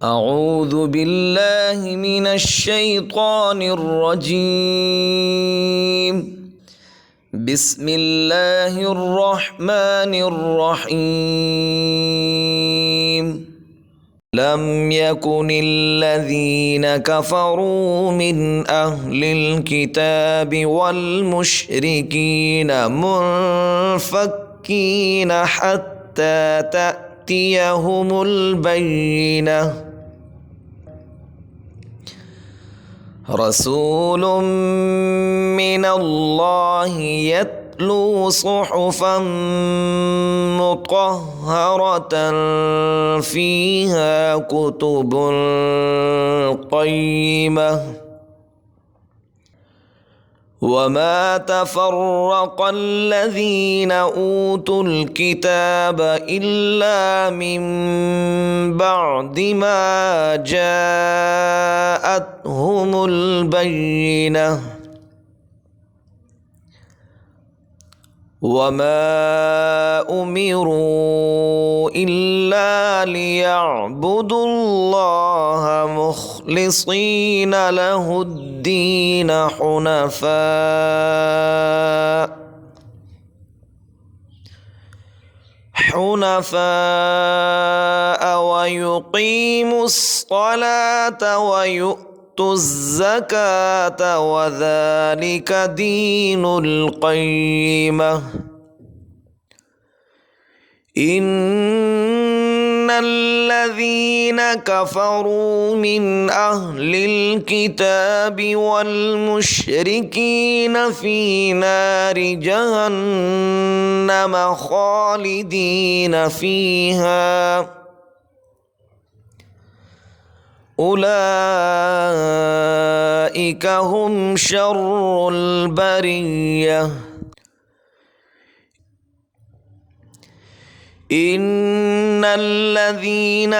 أعوذ بالله من الشيطان الرجيم. بسم الله الرحمن الرحيم. لم يكن الذين كفروا من أهل الكتاب والمشركين منفكين حتى تأتيهم البينة. رسول من الله يتلو صحفا مطهرة فيها كتب قيمة. وما تفرق الذين أوتوا الكتاب إلا من بعد ما جاءتهم البينة. وما أمروا إلا ليعبدوا الله مخلصين له الدين حنفاء ويقيموا الصلاة ويؤتوا الزكاة وذلك دين القيمة. إن الذين كفروا من أهل الكتاب والمشركين في نار جهنم خالدين فيها أولئك هم شر البرية. إن الذين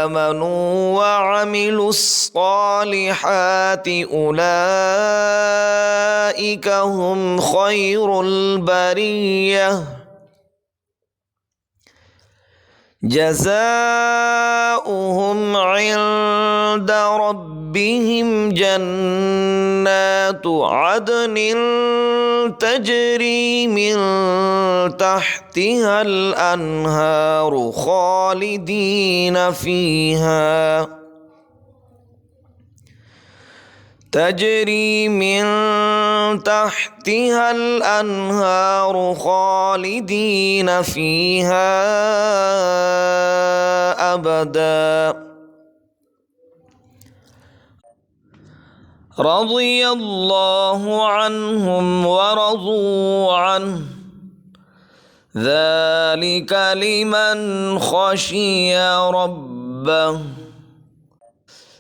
آمنوا وعملوا الصالحات أولئك هم خير البرية. جزاؤهم عند ربهم جنات عدن تجري من تحتها الأنهار خالدين فيها تجري من تحتها الأنهار خالدين فيها أبدا. رضي الله عنهم ورضوا عنه ذلك لمن خشي ربه.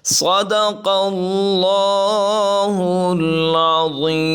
صدق الله العظيم.